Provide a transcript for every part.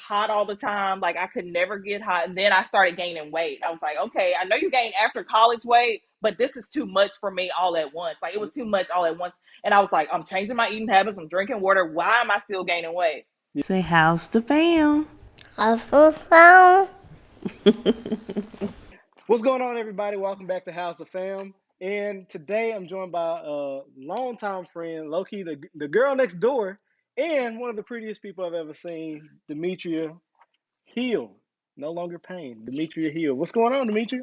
hot all the time. Like I could never get hot. And then I started gaining weight. I was like, okay, I know you gained after college weight, but this is too much for me all at once. Like it was too much all at once. And I was like, I'm changing my eating habits. I'm drinking water. Why am I still gaining weight? Say, how's the fam? How's the fam? What's going on, everybody? Welcome back to House of Fam. And today I'm joined by a longtime friend, Loki, the girl next door, and one of the prettiest people I've ever seen, Demetria Hill. No longer pain, Demetria Hill. What's going on, Demetria?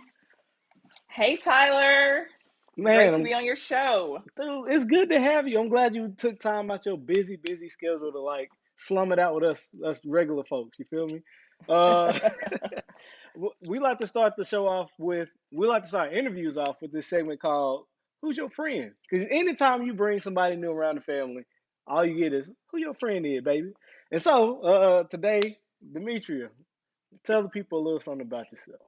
Hey, Tyler. Great to Man, be on your show. dude, it's good to have you. I'm glad you took time out your busy schedule to like slum it out with us regular folks. You feel me? Uh, we like to start the show off with we like to start interviews off with this segment called "Who's Your Friend?" Because anytime you bring somebody new around the family, all you get is "Who your friend is, baby." And so today, Demetria, tell the people a little something about yourself.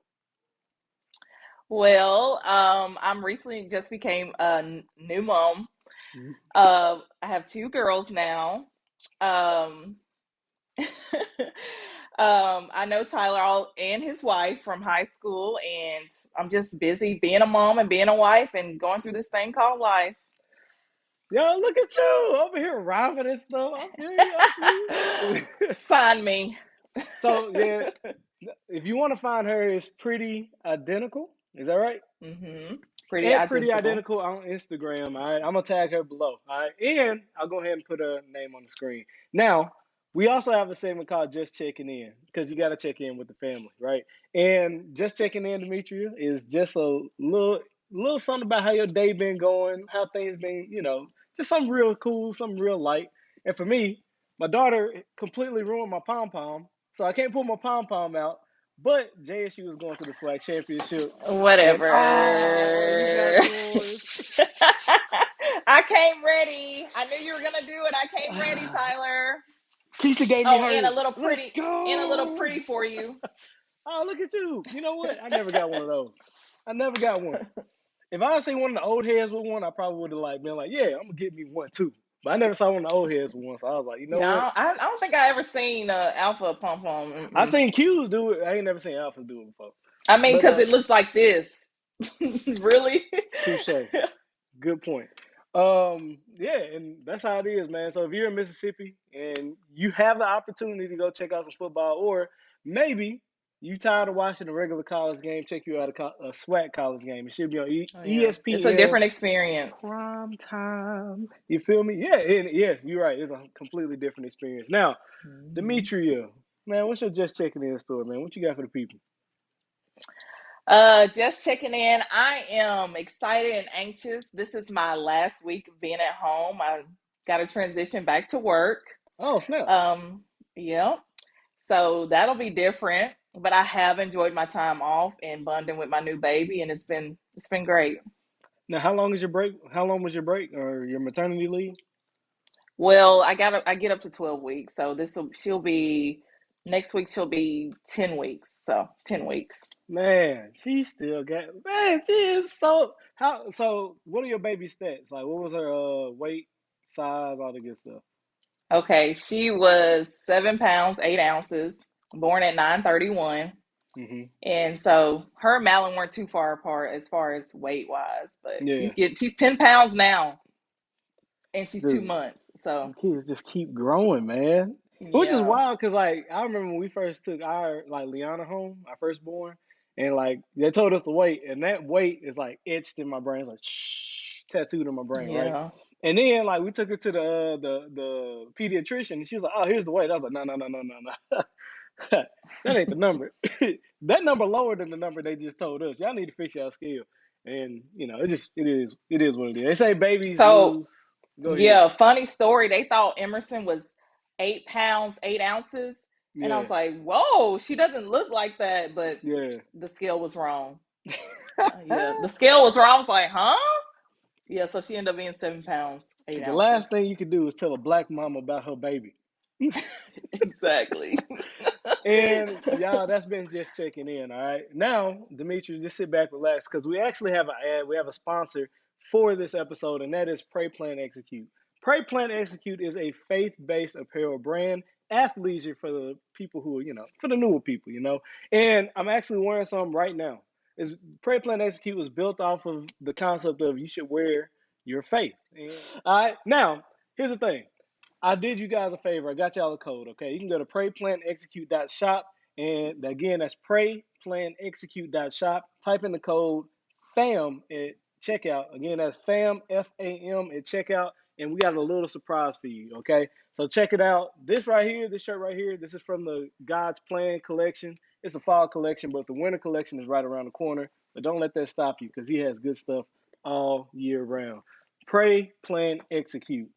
Well, I'm recently just became a new mom. Mhm. I have two girls now. Um, I know Tyler and his wife from high school, and I'm just busy being a mom and being a wife and going through this thing called life. Yo, look at you over here rhyming and stuff. I feel you. I see you. Sign me. So yeah, if you want to find her, it's pretty identical. Is that right? Pretty At pretty identical. identical on Instagram. All right, I'm gonna tag her below. All right, and I'll go ahead and put her name on the screen. Now, we also have a segment called "Just Checking In" because you got to check in with the family, right? And just checking in, Demetria, is just a little something about how your day been going, how things been, just something real cool, something real light. And for me, my daughter completely ruined my pom pom, so I can't pull my pom pom out. But JSU was going to the SWAC championship, and Whatever. oh, you got yours. I came ready. I knew you were gonna do it. I came ready, Tyler. Keisha gave me Oh, and a hers. little Let's pretty, and a little go. pretty for you. Oh, look at you. You know what? I never got one of those. I never got one. If I had seen one of the old heads with one, I probably would have like been like, yeah, I'm gonna get me one too. But I never saw one of the old heads with one, so I was like, you know what? Yeah, I don't think I ever seen Alpha Pom Pom. I Mm-mm. seen Q's do it. I ain't never seen Alpha do it before. I mean, But because it looks like this. Really? touche. Good point. Yeah, and that's how it is, man. So if you're in Mississippi and you have the opportunity to go check out some football, or maybe you tired of watching a regular college game, check you out a SWAC college game. It should be on Oh yeah, it's a ESPN different experience. prime time. You feel me? Yeah, yes, you're right. It's a completely different experience. Now, Hmm. Demetria, man, what's your just checking in story, man? What you got for the people? Just checking in. I am excited and anxious. This is my last week of being at home. I got to transition back to work. Oh, snap. Um, yeah. So that'll be different. But I have enjoyed my time off and bonding with my new baby, and it's been great. Now, how long is your break? How long was your break or your maternity leave? Well, I get up to 12 weeks. So this will she'll be next week. She'll be 10 weeks. So 10 weeks. Man, she still got man. She is so. What are your baby stats? Like, what was her weight, size, all the good stuff? Okay, she was 7 pounds 8 ounces, born at 9/31. Hmm. And so her and Malin weren't too far apart as far as weight wise, but Yeah, she's 10 pounds now, and she's two dude, months. So kids just keep growing, man. Which is yeah, wild, cause like I remember when we first took our like Liana home, our firstborn, and like they told us to wait, and that weight is like etched in my brain. It's like shh, tattooed in my brain, right? yeah. And then like we took her to the pediatrician, and she was like, "Oh, here's the weight." I was like, "No, no, no, no, no, no." That ain't the number. That number lower than the number they just told us. Y'all need to fix y'all scale. And it is what it is. They say babies So lose. Go ahead. yeah, funny story. They thought Emerson was 8 pounds 8 ounces, and I Yeah, was like, "Whoa, she doesn't look like that." But yeah. the scale was wrong. Yeah, the scale was wrong. I was like, "Huh?" Yeah, so she ended up being 7 pounds eight The ounces. last thing you can do is tell a black mama about her baby. Exactly. And y'all, that's been just checking in. All right. Now, Dimitri, just sit back, relax, because we actually have an ad. We have a sponsor for this episode, and that is Pray Plan Execute. Pray Plan Execute is a faith-based apparel brand, athleisure for the people who are, for the newer people, And I'm actually wearing some right now. Is Pray Plan Execute was built off of the concept of you should wear your faith. All right, now here's the thing. I did you guys a favor. I got y'all a code. Okay, you can go to prayplanexecute.shop, and again, that's prayplanexecute.shop. Type in the code FAM at checkout. Again, that's FAM FAM at checkout, and we got a little surprise for you. Okay, so check it out. This right here, this shirt right here, this is from the God's Plan collection. It's a fall collection, but the winter collection is right around the corner. But don't let that stop you, because he has good stuff all year round. Pray, plan, execute.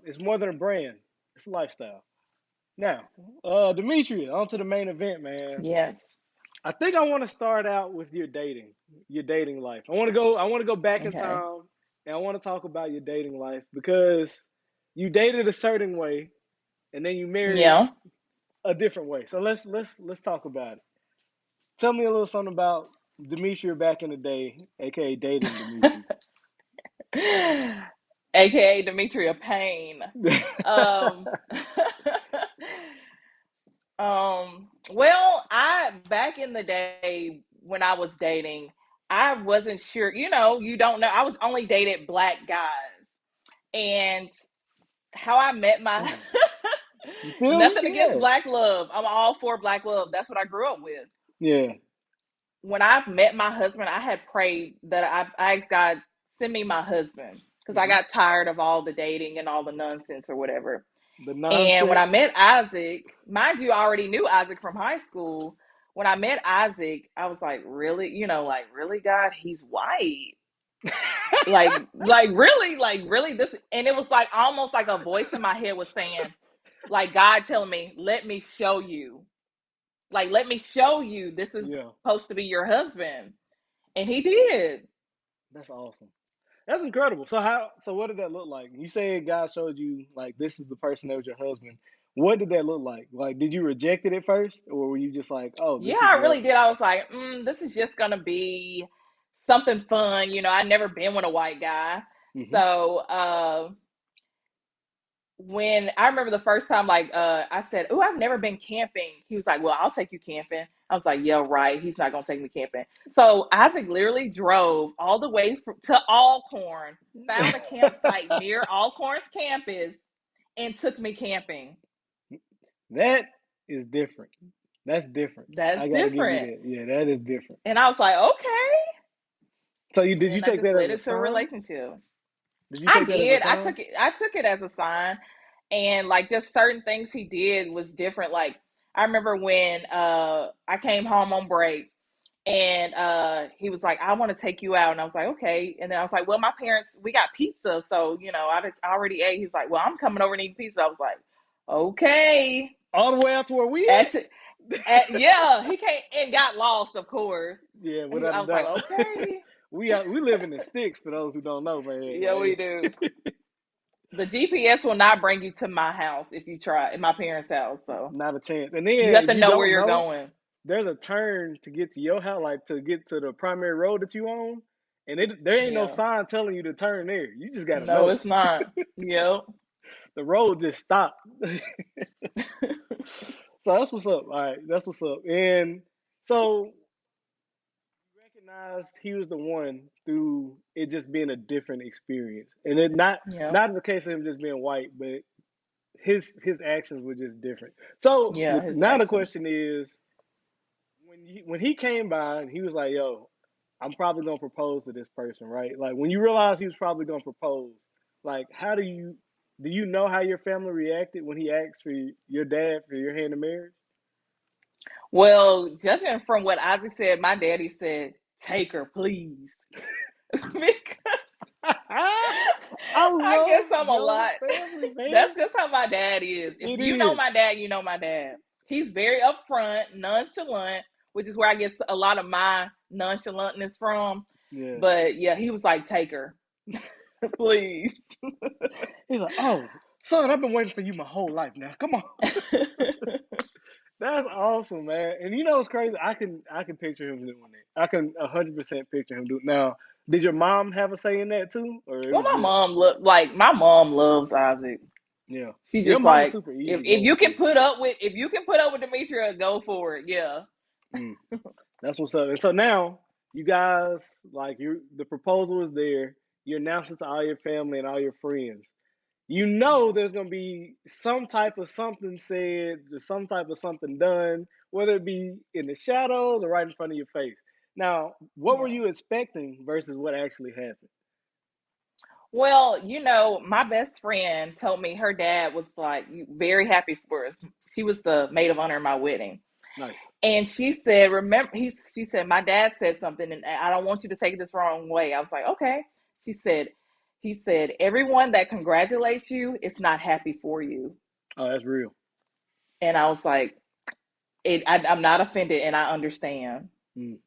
It's more than a brand; it's a lifestyle. Now, Demetria, on to the main event, man. Yes. I think I want to start out with your dating life. I want to go back in Okay. time, and I want to talk about your dating life because you dated a certain way, and then you married Yeah. a different way. So let's talk about it. Tell me a little something about Demetria back in the day, aka dating Demetria. AKA Demetria Payne. Um, well, I back in the day when I was dating, I wasn't sure, you don't know. I was only dated black guys. And how I met my You feel me? nothing against Yeah, black love. I'm all for black love. That's what I grew up with. yeah. When I met my husband, I had prayed that I asked God, send me my husband. Because I Hmm. got tired of all the dating and all the nonsense or whatever. The And when I nonsense. met Isaac, mind you, I already knew Isaac from high school. When I met Isaac, I was like, really, like really, God, he's white. Like really this, and it was like almost like a voice in my head was saying, like God telling me, let me show you, let me show you, this is Yeah, supposed to be your husband, and he did. that's awesome. That's incredible. So what did that look like? You said God showed you like this is the person that was your husband. What did that look like? Like, did you reject it at first, or were you just like, oh, Yeah, this is I what? really did. I was like, this is just gonna be something fun. I'd never been with a white guy. Hmm. So when I remember the first time, I said, "Oh, I've never been camping." He was like, "Well, I'll take you camping." I was like, "Yeah, right. He's not gonna take me camping." So Isaac literally drove all the way to Alcorn, found a campsite near Alcorn's campus, and took me camping. That is different. That's different. That's I gotta give you different. that. Yeah, that is different. And I was like, "Okay." So you did you And that take just that as led a into a sign? relationship. Did you I take that as a did. I sign? took it. I took it as a sign, and like just certain things he did was different. Like I remember when I came home on break, and he was like, "I want to take you out," and I was like, "Okay." And then I was like, "Well, my parents, we got pizza, so I already ate." He's like, "Well, I'm coming over and eating pizza." I was like, "Okay." All the way out to where we At, at? yeah, he came and got lost, of course. Yeah, And without I a was like, doubt. "Okay." We live in the sticks for those who don't know, man. Yeah, we do. The GPS will not bring you to my house if you try, in my parents' house. So Not a chance. And you then have if to you know where don't you're know, going. there's a turn to get to your house, like to get to the primary road that you own, and there ain't no Yeah. sign telling you to turn there. You just gotta No, know. it's not. Yep. The road just stopped. So that's what's up. All right, that's what's up. And so you recognized he was the one through it just being a different experience, and it Yeah. not in the case of him just being white, but his actions were just different. So Yeah. His now the actions. question is, when he came by and he was like, "Yo, I'm probably gonna propose to this person," right? Like when you realize he was probably gonna propose, like how do you know how your family reacted when he asked for your dad for your hand in marriage? Well, judging from what Isaac said, my daddy said, "Take her, please," because I I guess love I'm a your lot. family, man. That's just how my dad is. If It you know is. my dad, you know my dad. He's very upfront, nonchalant, which is where I get a lot of my nonchalantness from. Yeah. But yeah, he was like, "Take her, please." He's like, oh, son, I've been waiting for you my whole life now. Come on. That's awesome, man. And you know what's crazy? I can picture him doing that. I can 100% picture him doing. Now, did your mom have a say in that too, or it Well, was just my mom loves Isaac. Yeah. She's Your just mama's like, super if easygoing you can too. put up with Demetria, go for it. Yeah. Mm, that's what's up. And so now you guys, like, the proposal is there. You announce it to all your family and all your friends. You know Yeah. there's gonna be some type of something said, or some type of something done, whether it be in the shadows or right in front of your face. Now, what were Yeah. you expecting versus what actually happened? Well, my best friend told me her dad was like very happy for us. She was the maid of honor in my wedding. Nice. And she said, she said, my dad said something and I don't want you to take this wrong way. I was like, okay. She said, he said, everyone that congratulates you is not happy for you. Oh, that's real. And I was like, I'm not offended and I understand. Mm.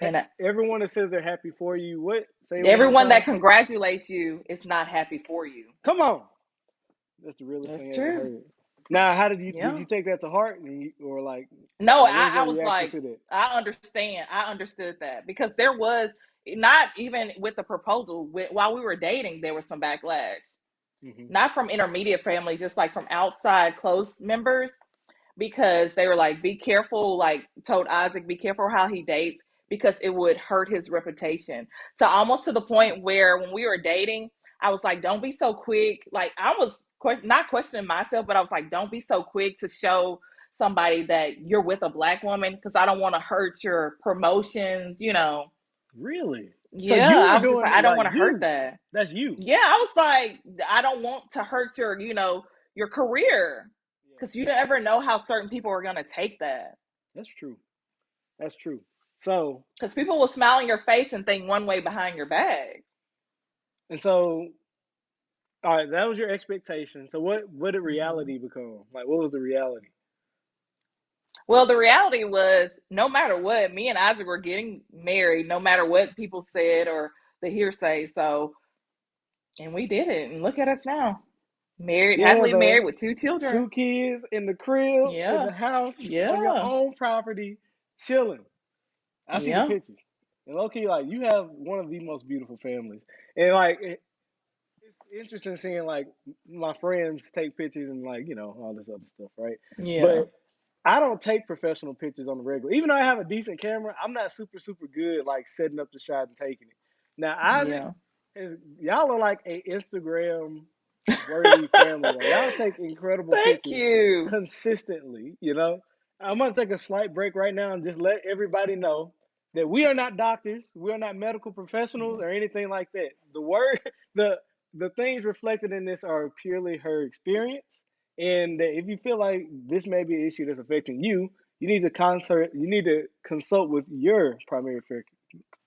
And Everyone that says they're happy for you. What? Say it one more everyone that time. congratulates you is not happy for you. Come on. That's the realest That's thing I ever true. heard. Now, how did Yeah. you take that to heart, or No, what was I your was reaction like, to that? I understand. I understood that because there was not even with the proposal, while we were dating, there was some backlash. Hmm. Not from intermediate family, just like from outside close members, because they were like, be careful, like told Isaac, be careful how he dates because it would hurt his reputation. So almost to the point where when we were dating, I was like, don't be so quick. Like I was not questioning myself, but I was like, don't be so quick to show somebody that you're with a black woman because I don't want to hurt your promotions. Really? So Yeah, you were I was just doing like, it I don't like want to hurt you. that. That's you. Yeah, I was like, I don't want to hurt your career Yeah, because you never know how certain people are gonna take that. that's true. That's true. So Because people will smile in your face and think one way behind your back. and so, all right, that was your expectation. So what did Hmm. reality become? Like, what was the reality? Well, the reality was, no matter what, me and Isaac were getting married, no matter what people said or the hearsay. So, and we did it, and look at us now, married, Yeah, happily the married with two children. two kids in the crib, in Yeah, the house, on your yeah, own property, chilling. I see the yeah. pictures. And low key, like, you have one of the most beautiful families. And like it's interesting seeing like my friends take pictures and like, all this other stuff, right? Yeah, But I don't take professional pictures on the regular. Even though I have a decent camera, I'm not super, super good like setting up the shot and taking it. Now Isaac yeah. is y'all are like a Instagram worthy family. Like y'all take incredible Thank pictures you. consistently. I'm gonna take a slight break right now and just let everybody know that we are not doctors, we are not medical professionals or anything like that. The word the the things reflected in this are purely her experience. And if you feel like this may be an issue that's affecting you, you need to consult with your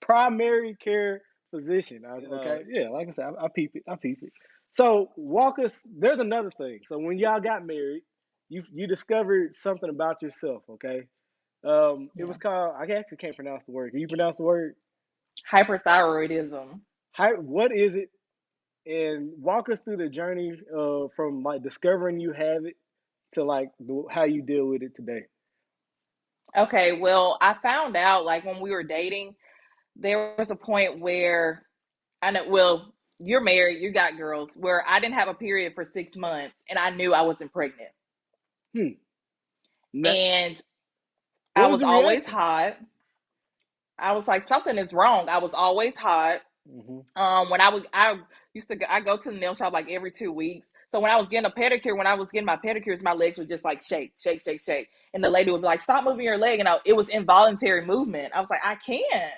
primary care physician. Okay, yeah, like I said, I peep it. I peep it. So walk us. There's another thing. So when y'all got married, you discovered something about yourself. Okay, it Yeah. was called. I actually can't pronounce the word. Can you pronounce the word? Hyperthyroidism. What is it? And walk us through the journey from like discovering you have it to like how you deal with it today. Okay, well, I found out like when we were dating, there was a point where I know, well, you're married, you got girls, where I didn't have a period for 6 months and I knew I wasn't pregnant. Hmm. Now, And I what was was the always reaction? hot. I was like, something is wrong. I was always hot. Hmm. When I used to, I go to the nail shop like every 2 weeks. So when I was getting a pedicure, when I was getting my pedicures, my legs would just like shake, shake, shake, shake. And the lady would be like, stop moving your leg. And it was involuntary movement. I was like, I can't.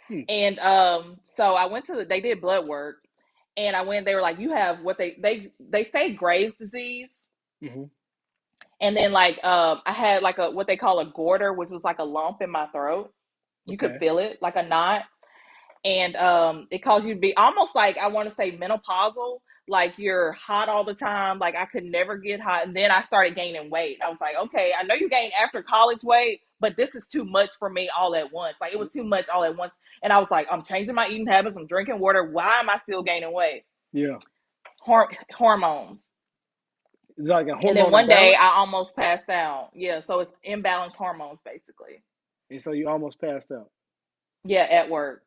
Hmm. And so I went they did blood work and I went, they were like, you have what they say Graves' disease. Hmm. And then like I had like what they call a goiter, which was like a lump in my throat. You could Okay. feel it like a knot. And it caused you to be almost like, I want to say menopausal, like you're hot all the time. Like I could never get hot. And then I started gaining weight. I was like, okay, I know you gained after college weight, but this is too much for me all at once. Like it was too much all at once. And I was like, I'm changing my eating habits. I'm drinking water. Why am I still gaining weight? Yeah. Hormones. It's like a And then hormone one day imbalance. I almost passed out. Yeah. So it's imbalanced hormones basically. And so you almost passed out. Yeah. At work.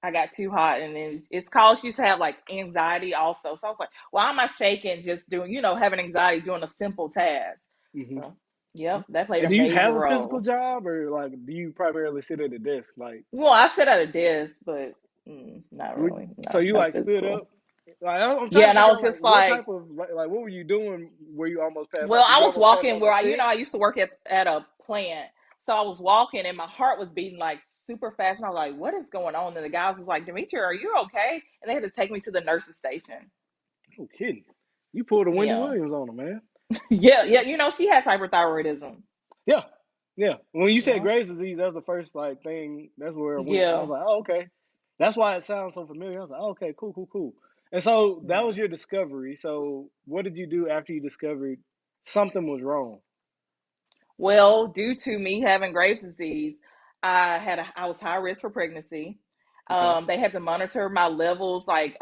I got too hot, and then it's called. She used to have like anxiety also. So I was like, why am I shaking? Just doing, having anxiety doing a simple task. Hmm. So, yep, that played And a do you major have a physical role. job, or like do you primarily sit at a desk? Like, Well, I sit at a desk, but not would really. so No, you no like stood physical. up? Like, I'm trying Yeah, to and I figure was out like just what type like, of like what were you doing where you almost passed well, out? Did I you was almost pass walking out on where set? I used to work at a plant. So I was walking and my heart was beating like super fast. And I was like, what is going on? And the guy was like, Demetria, are you okay? And they had to take me to the nurse's station. No kidding. You pulled a Wendy Yeah. Williams on him, man. Yeah. Yeah. She has hyperthyroidism. Yeah, yeah. When you said Yeah. Graves' disease, that's the first like thing. That's where it went. I was Yeah. like, oh, okay. That's why it sounds so familiar. I was like, oh, okay, cool, cool, cool. And so that Yeah. was your discovery. So what did you do after you discovered something was wrong? Well, due to me having Graves' disease, I was high risk for pregnancy. Okay. They had to monitor my levels, like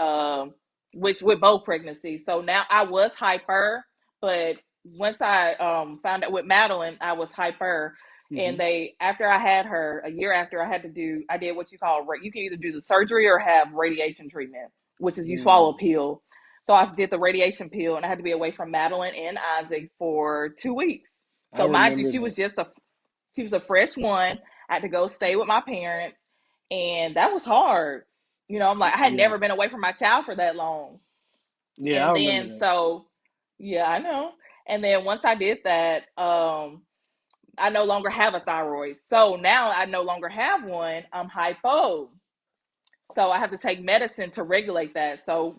which with both pregnancies. So now I was hyper, but once I found out with Madeline, I was hyper, and Mm-hmm. they after I had her a year after I did what you call you can either do the surgery or have radiation treatment, which is you swallow a Mm, pill. So I did the radiation pill, and I had to be away from Madeline and Isaac for 2 weeks. I So mind you, remember that. she was a fresh one. I had to go stay with my parents, and that was hard. I'm like I had Yeah. never been away from my child for that long, Yeah, I and remember then that. so yeah, I know. And then once I did that, I no longer have a thyroid. So now I no longer have one. I'm hypo. So I have to take medicine to regulate that. So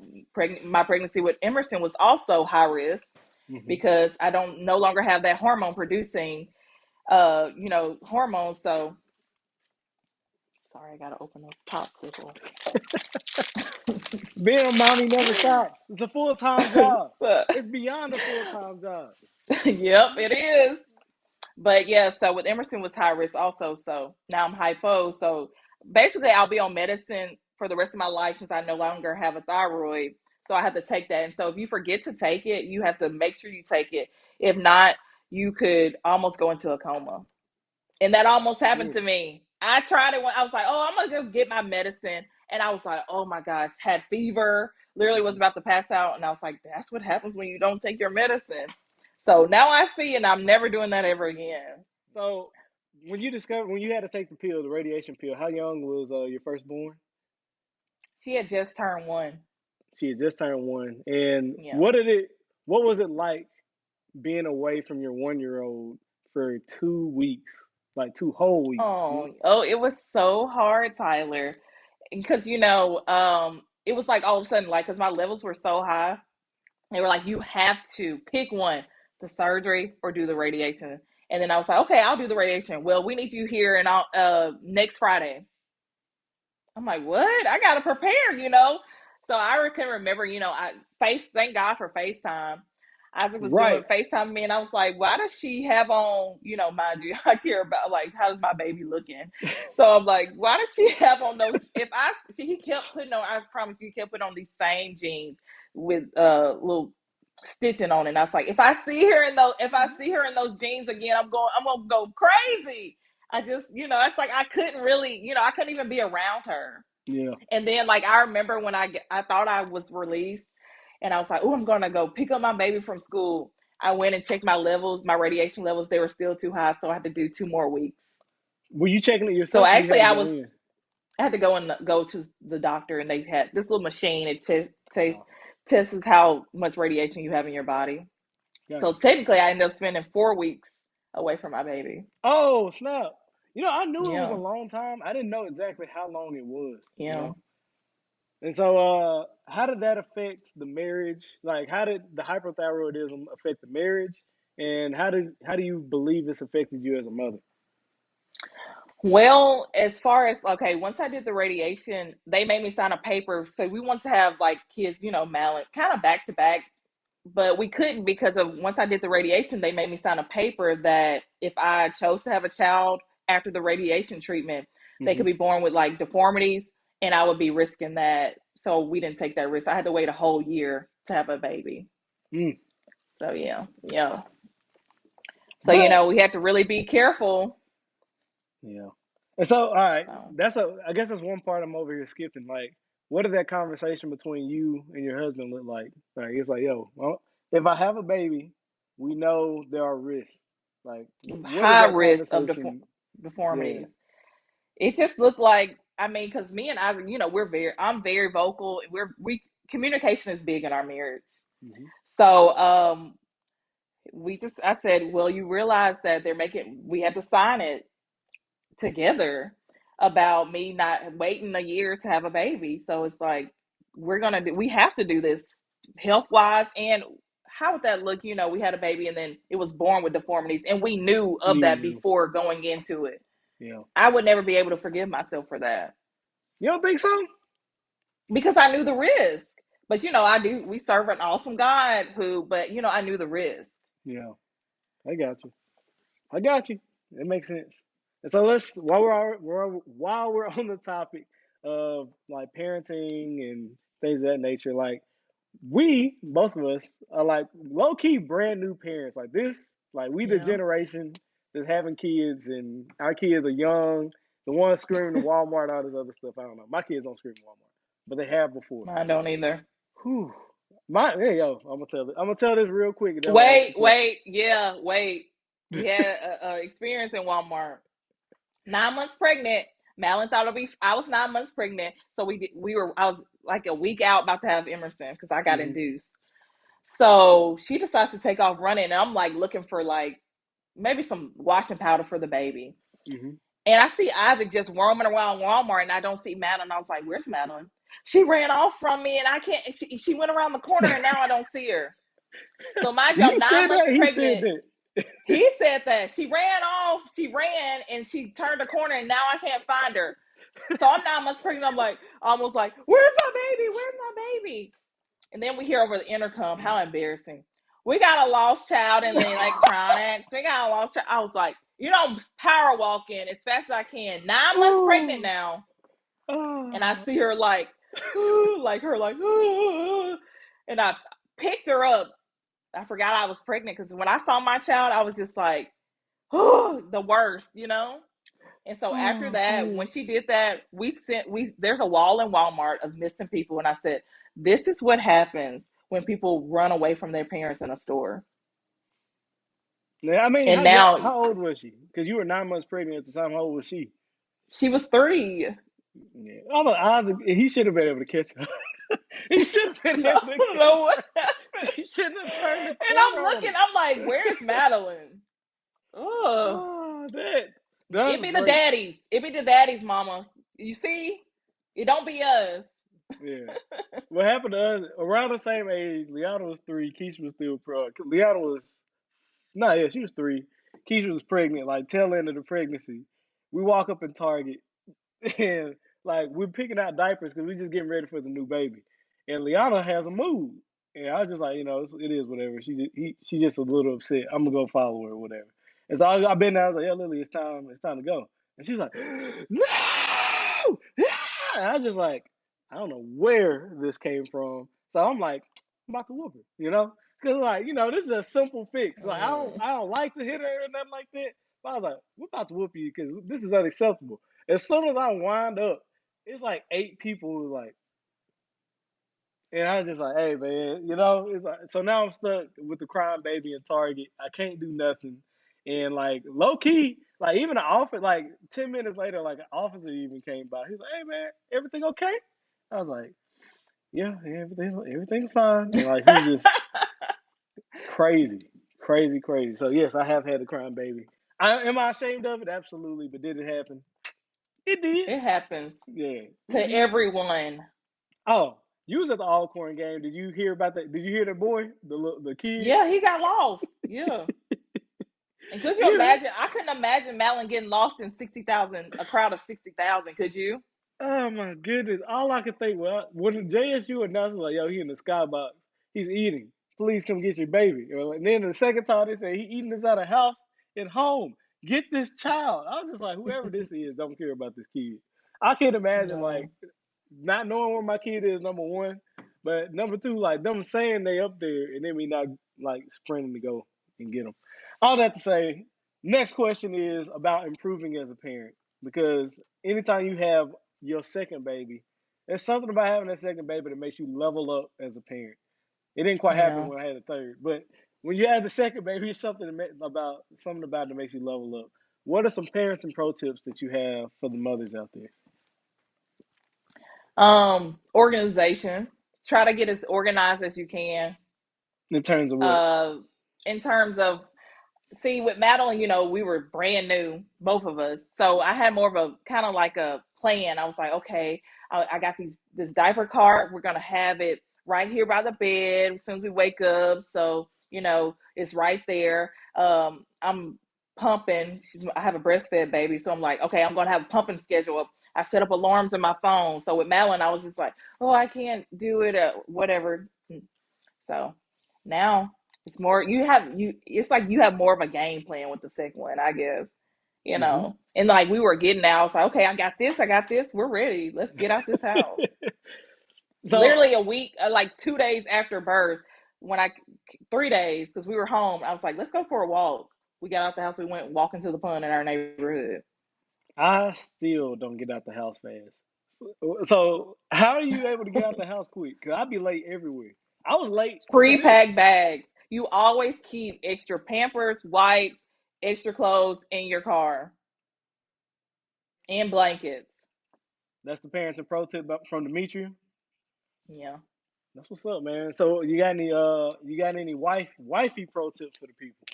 my pregnancy with Emerson was also high risk Hmm. because I don't no longer have that hormone producing hormones. So sorry, I gotta open up popsicle. Being a mommy never stops. It's a full-time job. It's beyond a full-time job. Yep, it is. But yeah, so with Emerson was high risk also. So now I'm hypo. So basically I'll be on medicine for the rest of my life since I no longer have a thyroid. So I have to take that. And so if you forget to take it, you have to make sure you take it. If not, you could almost go into a coma. And that almost happened Mm, to me. I tried it when I was like, oh, I'm gonna go get my medicine. And I was like, oh my gosh, had fever, literally was mhm. about to pass out. And I was like, that's what happens when you don't take your medicine. So now I see, and I'm never doing that ever again. So when you had to take the pill, the radiation pill, how young was your firstborn? She had just turned 1. She had just turned one. And Yeah. what was it like being away from your 1 year old for 2 weeks, like 2 whole weeks? Oh, it was so hard, Tyler. Because, it was like all of a sudden, like, because my levels were so high, they were like, you have to pick one, the surgery or do the radiation. And then I was like, okay, I'll do the radiation. Well, we need you here and next Friday. I'm like, what? I gotta prepare. So I can remember, thank God for FaceTime. Isaac was Right. doing FaceTime me, and I was like, why does she have on, mind you, I care about like how's my baby looking. So I'm like, why does she have on those he kept putting on, I promise you, he kept putting on these same jeans with little stitching on it. And I was like, if I see her in those jeans again, I'm gonna go crazy. I just, it's like I couldn't really, I couldn't even be around her. Yeah. And then, like, I remember when I thought I was released, and I was like, oh, I'm gonna go pick up my baby from school. I went and checked my levels, my radiation levels. They were still too high, so I had to do 2 more weeks. Were you checking it So yourself or you actually, had to go in? I had to go to the doctor, and they had this little machine. It Oh, tests how much radiation you have in your body. So gotcha. technically, I ended up spending 4 weeks away from my baby. Oh, snap. I knew it was a Yeah, long time. I didn't know exactly how long it was. yeah. And so, how did that affect the marriage? Like, how did the hypothyroidism affect the marriage? And how do you believe it's affected you as a mother? Well, as far as okay, once I did the radiation, they made me sign a paper. So we want to have like kids, Malin, kind of back to back, but we couldn't because of once I did the radiation, they made me sign a paper that if I chose to have a child after the radiation treatment, they Hmm. could be born with like deformities, and I would be risking that. So we didn't take that risk. I had to wait a whole year to have a baby. Mm, So yeah, So but we had to really be careful. yeah, And so, all right, So I guess that's one part I'm over here skipping. Like, what did that conversation between you and your husband look like? Like, it's like, yo, well, if I have a baby, we know there are risks. Like, what is high that risk of conversation? Yeah. deformities. It just looked like, I mean, because me and I, I'm very vocal. We communication is big in our marriage. Hmm. So I said, well, you realize that we had to sign it together about me not waiting a year to have a baby. So it's like, we have to do this health wise. And how would that look? We had a baby and then it was born with deformities, and we knew of You that knew. before going into it. Yeah. I would never be able to forgive myself for that You don't think so? because I knew the risk. But we serve an awesome God but I knew the risk. Yeah. I got you. I got you. It makes sense. And so let's while we're on the topic of like parenting and things of that nature, like we both of us are like low key brand new parents. Like this, like we the Yeah. generation that's having kids, and our kids are young. The ones screaming in Walmart, all this other stuff. I don't know. My kids don't scream in Walmart, but they have before. Mine don't either. Whew. Hey yo, I'm gonna tell this real quick, and then I'm gonna ask you Wait, a question. wait. We had a experience in Walmart. 9 months pregnant. Malin thought I was 9 months pregnant. So I was like a week out about to have Emerson because I got Hmm. induced. So she decides to take off running, and I'm like looking for like maybe some washing powder for the baby. Hmm. And I see Isaac just roaming around Walmart, and I don't see Madeline. I was like, "Where's Madeline?" She ran off from me, and I can't. She went around the corner, and now I don't see her. So mind you, I'm You nine said months that. He said pregnant. that. He said that she ran off. She ran, and she turned the corner, and now I can't find her. So I'm 9 months pregnant. I'm like, almost like, "Where's my baby? Where's my baby?" And then we hear over the intercom, how embarrassing. We got a lost child in the electronics. We got a lost child. I was like, I'm power walking as fast as I can. 9 months pregnant Oh, now. And I oh. see her like, and I picked her up. I forgot I was pregnant because when I saw my child, I was just like, the worst. And so after Oh, that, when man. she did that, there's a wall in Walmart of missing people, and I said, "This is what happens when people run away from their parents in a store." Yeah, I mean, And now how old was she? Because you were 9 months pregnant at the time. How old was she? she was 3. Yeah. I'm like, Isaac, he should have been able to catch her. He should have been I able to don't catch know what her. happened. He shouldn't have turned the And corner I'm on looking, her. I'm like, "Where's Madeline?" Oh, Oh, it that's be the great. daddies. It be the daddies, mama. You see, it don't be us. Yeah. What happened to us around the same age? Liana was 3. Keisha was still pro. Liana was no, yeah, she was 3. Keisha was pregnant, like tail end of the pregnancy. We walk up in Target and like we're picking out diapers because we're just getting ready for the new baby. And Liana has a mood, and I was just like, it is whatever. She just a little upset. I'm gonna go follow her or whatever. And so I've been there. I was like, yeah, Lily, it's time to go. And she was like, no, and I was just like, I don't know where this came from. So I'm like, I'm about to whoop her, because like this is a simple fix. Like Mm. I don't like to hit her or nothing like that. But I was like, we're about to whoop you because this is unacceptable. As soon as I wind up, it's like 8 people who like, and I was just like, hey man, it's like, so now I'm stuck with the crying baby in Target. I can't do nothing. And like low key, like even the officer, like 10 minutes later, like an officer even came by. He's like, hey man, everything okay? I was like, yeah, everything's fine. And like she was just crazy, crazy, crazy. So yes, I have had a crying baby. Am I ashamed of it? Absolutely. But did it happen? It did. It happens Yeah, it to did. everyone. Oh, you was at the Alcorn game. Did you hear about that? Did you hear the boy, the kid? Yeah, he got lost. Yeah. And could you Yeah. imagine? I couldn't imagine Malin getting lost in 60,000, a crowd of 60,000. Could you? Oh my goodness. All I could think was when the JSU announced like, yo, he in the skybox. He's eating. Please come get your baby. And then the second time they said he eating this out of house at home. Get this child. I was just like, whoever this is, don't care about this kid. I can't imagine like No. not knowing where my kid is, number one. But number two, like them saying they up there and then me not like sprinting to go and get them. All that to say, next question is about improving as a parent. because anytime you have your second baby, there's something about having that second baby that makes you level up as a parent. It didn't quite happen Yeah. when I had a third, but when you have the second baby, it's something about it that makes you level up. What are some parenting pro tips that you have for the mothers out there? Organization. Try to get as organized as you can. In terms of what? Uh, in terms of, see, with Madeline, we were brand new, both of us. So I had more of a kind of like a plan. I was like, okay, I got this diaper cart. We're gonna have it right here by the bed as soon as we wake up. So it's right there. I'm pumping. I have a breastfed baby, so I'm like, okay, I'm gonna have a pumping schedule. I set up alarms in my phone. So with Madeline, I was just like, oh, I can't do it, whatever. So now it's more it's like you have more of a game plan with the second one, I guess. Hmm. And like we were getting out, it's like, okay, I got this, we're ready. Let's get out this house. So Literally a week, like 2 days after birth, 3 days, because we were home, I was like, let's go for a walk. We got out the house, we went walking to the pond in our neighborhood. I still don't get out the house fast. So how are you able to get out the house quick? Cause I'd be late everywhere. I was late for this. Pre-packed bags. You always keep extra Pampers, wipes, extra clothes in your car, and blankets. That's the parenting pro tip from Demetria. Yeah. That's what's up, man. So you got any wifey pro tips for the people?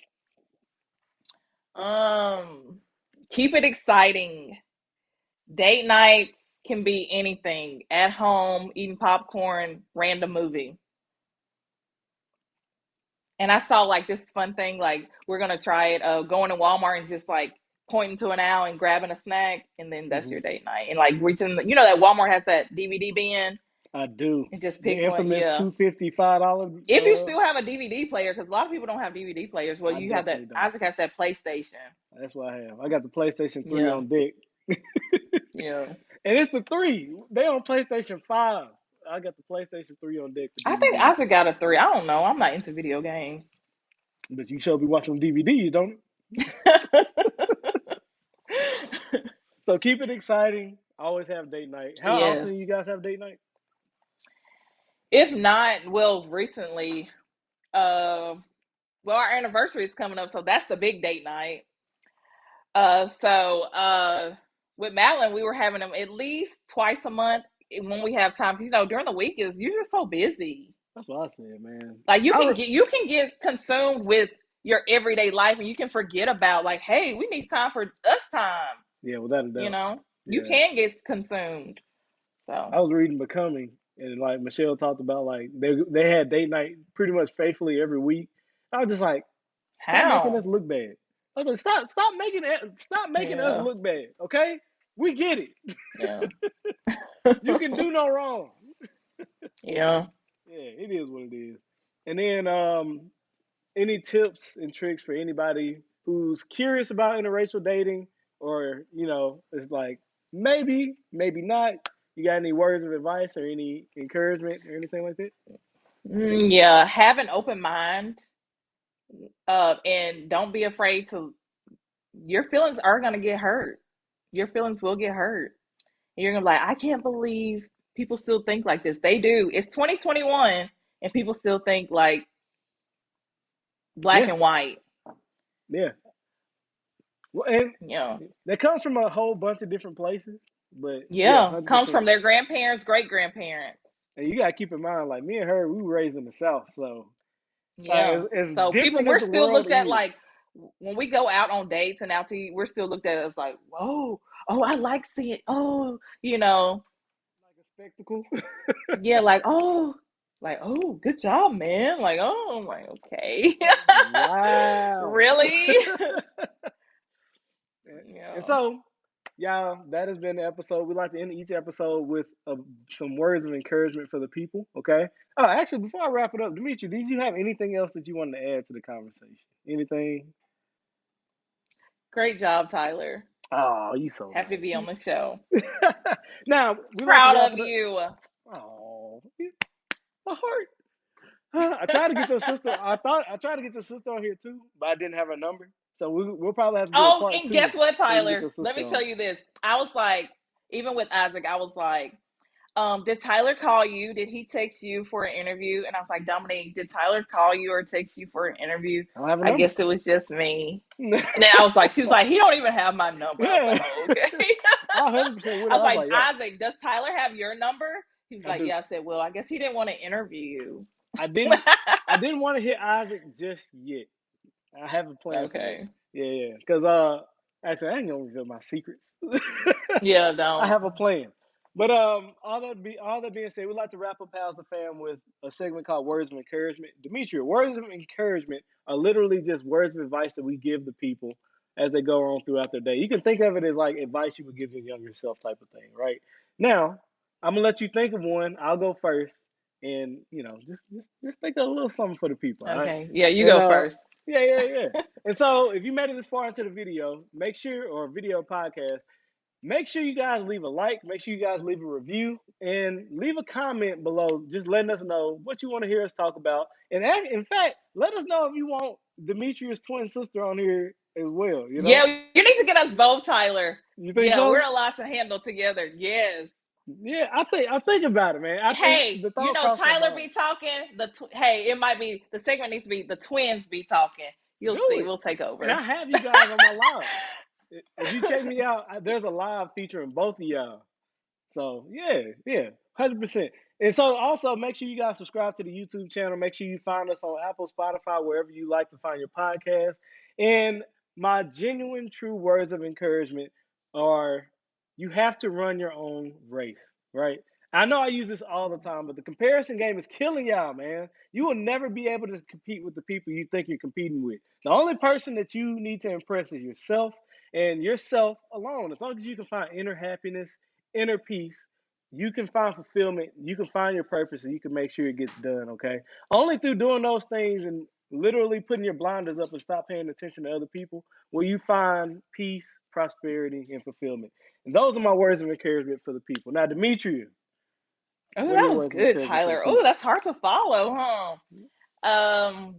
Um, Keep it exciting. Date nights can be anything. At home, eating popcorn, random movie. And I saw like this fun thing, like we're gonna try it, going to Walmart and just like pointing to an aisle and grabbing a snack, and then that's Hmm. your date night. And like reaching, that Walmart has that DVD bin, I do. and just The pick one. infamous Yeah. $255. If you still have a DVD player, because a lot of people don't have DVD players. Well, I you have that. definitely don't. Isaac has that PlayStation. That's what I have. I got the PlayStation 3 Yeah. on deck. Yeah. And it's the 3. They on PlayStation 5. I got the PlayStation 3 on deck for I think DVD. Isaac got a 3. I don't know. I'm not into video games. But you should be watching DVDs, don't it? So keep it exciting. Always have date night. How Yes. often do you guys have date night? If not, well, recently, our anniversary is coming up, so that's the big date night. With Madeline, we were having them at least twice a month when we have time. During the week is you're just so busy. That's what I said, man. Like you can get consumed with your everyday life, and you can forget about like, hey, we need time for us time. Yeah, without a You doubt. know, you Yeah. can get consumed. So I was reading Becoming, and like Michelle talked about, like they had date night pretty much faithfully every week. I was just like, stop making how? us look bad. I was like, stop making us Yeah, look bad. Okay, we get it. yeah, You can do no wrong. yeah. Yeah, it is what it is. And then any tips and tricks for anybody who's curious about interracial dating, or it's like maybe not. You got any words of advice or any encouragement or anything like that? Yeah. Have an open mind, and don't be afraid to. Your feelings are gonna get hurt. Your feelings will get hurt. And you're gonna be like, I can't believe people still think like this. They do. It's 2021, and people still think like black Yeah, and white. yeah. Well, and Yeah. that comes from a whole bunch of different places, but yeah, Yeah. Comes 100%. from their grandparents, great grandparents. And you gotta keep in mind, like me and her, we were raised in the South, so like Yeah. as So people, different as we're the still world looked at is, like when we go out on dates and out to eat, we're still looked at as like, whoa, oh, I like seeing, oh, like a spectacle. yeah, like, oh, good job, man. Like, oh, I'm like, okay. Wow. Really? And Yeah. so, y'all, that has been the episode. We like to end each episode with some words of encouragement for the people. Okay. Oh, actually, before I wrap it up, Dimitri, did you have anything else that you wanted to add to the conversation? Anything? Great job, Tyler. Oh, you so Happy to be on the show. nice. Now we like to Proud wrap of it up. you. Oh, my heart. I tried to get your sister. I tried to get your sister on here too, but I didn't have her number. So we'll probably have to do a Oh, part and 2 guess what, so you can get Tyler? your Let sister me on. tell you this. I was like, even with Isaac, I was like, did Tyler call you? Did he text you for an interview? And I was like, Dominique, did Tyler call you or text you for an interview? I don't have a I number. guess it was just me. And then I was like, she was like, he don't even have my number. I was like, Yeah. oh, okay. I 100% with I it. was I was like, like, yo, Isaac, does Tyler have your number? He was I like, do. yeah. I said, well, I guess he didn't want to interview you. I didn't want to hit Isaac just yet. I have a plan for that. Okay. Yeah. Because actually I ain't gonna reveal my secrets. Yeah, I don't. have a plan. But all that being said, we'd like to wrap up How's the Fam with a segment called Words of Encouragement. Demetria, words of encouragement are literally just words of advice that we give the people as they go on throughout their day. You can think of it as like advice you would give your younger self type of thing, right? Now, I'm gonna let you think of one. I'll go first, and just think of a little something for the people, all right? Okay. Yeah, you And go first. yeah. And so, if you made it this far into the video, make sure or video podcast. Make sure you guys leave a like, make sure you guys leave a review, and leave a comment below just letting us know what you want to hear us talk about. And in fact, let us know if you want Demetria's twin sister on here as well, you know? Yeah, you need to get us both, Tyler. You think Yeah, we're so? a lot to handle together. Yes. Yeah, I think about it, man. I think Hey, the thought crossed my Tyler mind. be talking. Hey, it might be the segment needs to be the twins be talking. You'll Do see. it. We'll take And I over. have you guys on my live. If you check me out, there's a live featuring both of y'all. So yeah, 100%. And so also make sure you guys subscribe to the YouTube channel. Make sure you find us on Apple, Spotify, wherever you like to find your podcast. And my genuine, true words of encouragement are: you have to run your own race, right? I know I use this all the time, but the comparison game is killing y'all, man. You will never be able to compete with the people you think you're competing with. The only person that you need to impress is yourself, and yourself alone. As long as you can find inner happiness, inner peace, you can find fulfillment, you can find your purpose, and you can make sure it gets done, okay? Only through doing those things and literally putting your blinders up and stop paying attention to other people will you find peace, prosperity, and fulfillment. And those are my words of encouragement for the people. Now, Demetria, Oh, what are that your was words of good, encouragement for the Tyler. Oh, people? that's hard to follow, huh? Um,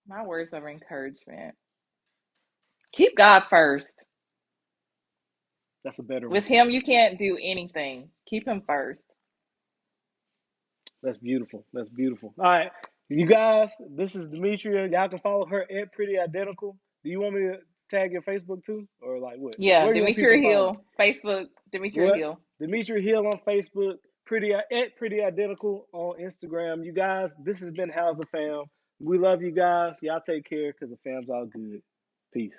my words of encouragement. Keep God first. That's a better one. With him, you can't do anything. Keep him first. That's beautiful. That's beautiful. All right, you guys, this is Demetria. Y'all can follow her at Pretty Identical. Do you want me to tag your Facebook too, or like what? Yeah, Where do you want people Demetria to find you? Hill, Facebook, Demetria What? Hill. Demetria Hill on Facebook. Pretty Identical on Instagram. You guys, this has been How's the Fam. We love you guys. Y'all take care because the fam's all good. Peace.